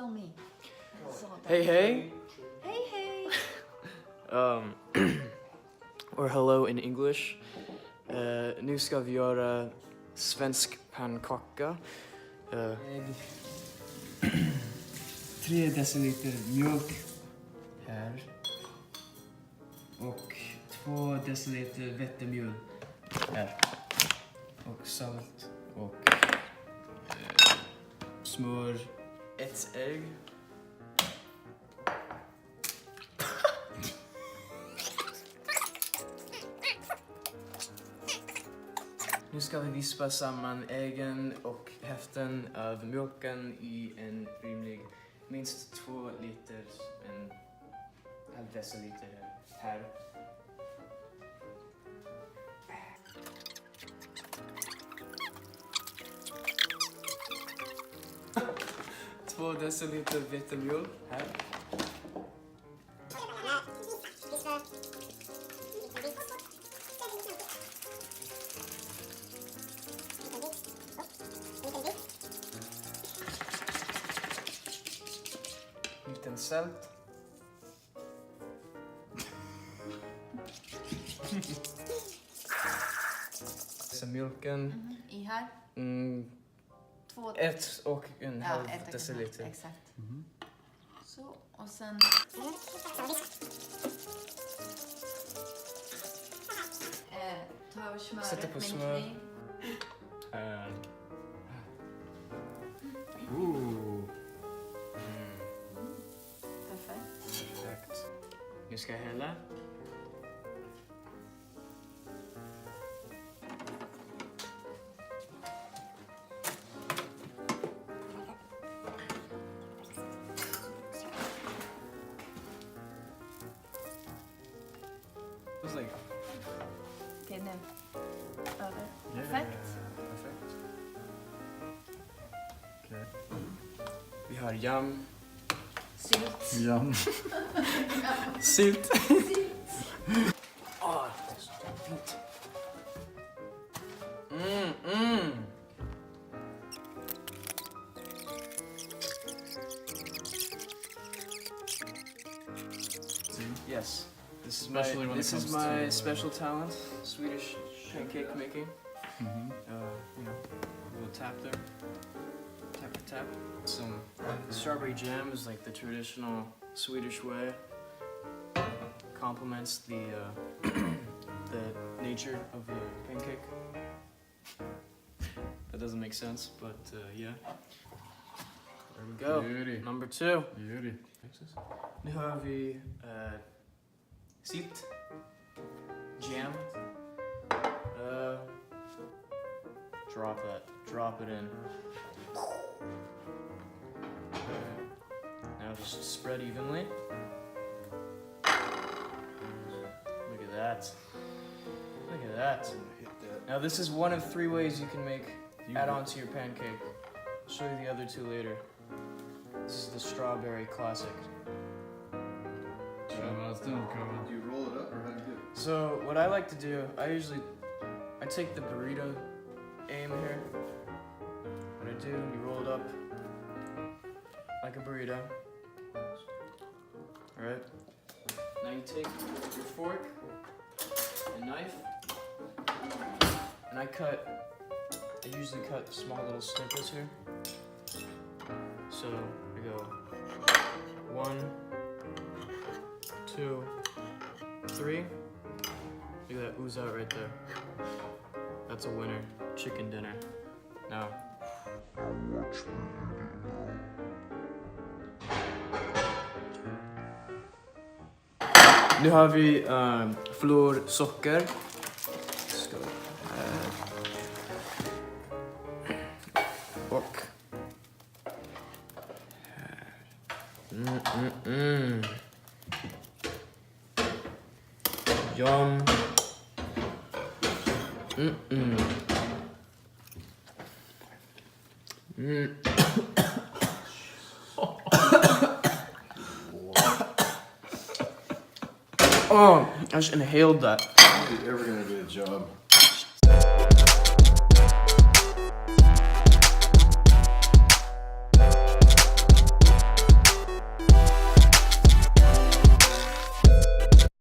film me. Hey, hey. Hey, hey. Or hello in English. Nu ska vi göra svensk pannkaka. 3 deciliter mjölk här. Och 2 deciliter vetemjöl här. Och salt och smör. 1 ägg. Nu ska vi vispa samman äggen och hälften av mjölken i en rimlig minst 2 liter, en halv deciliter här. Två deciliter vetemjöl här. Liten salt. Så mjölken. I här? 1 och en halv deciliter. Exakt. Så, och sen... Ta över smöret. Sätta på smör. Perfekt. Nu ska jag hälla. Okej, nu. Över. Perfekt. Perfekt. Okay. Vi har jam. Sylt. Jam. Sylt. Åh, det är så fint. Yes. This is my special talent, Swedish pancake making. You know, a little tap there. Tap. Some strawberry jam is like the traditional Swedish way. Complements the the nature of the pancake. That doesn't make sense, but yeah. There we go. Beauty. Number 2. Beauty. Nu har vi sylt, jam. Drop it in. Now just spread evenly. Look at that. Look at that. Now this is one of 3 ways you can add on to your pancake. I'll show you the other 2 later. This is the strawberry classic. Do you roll it up or how do you do it? So what I like to do, I take the burrito aim here. What I do, you roll it up like a burrito. Alright. Now you take your fork and knife, and I usually cut small little snippets here. So we go 1, 2, 3. Look at that ooze out right there. That's a winner. Chicken dinner. Now. Nu har vi flor, socker. Och Yum. Oh, I just inhaled that. How are you ever gonna do a job?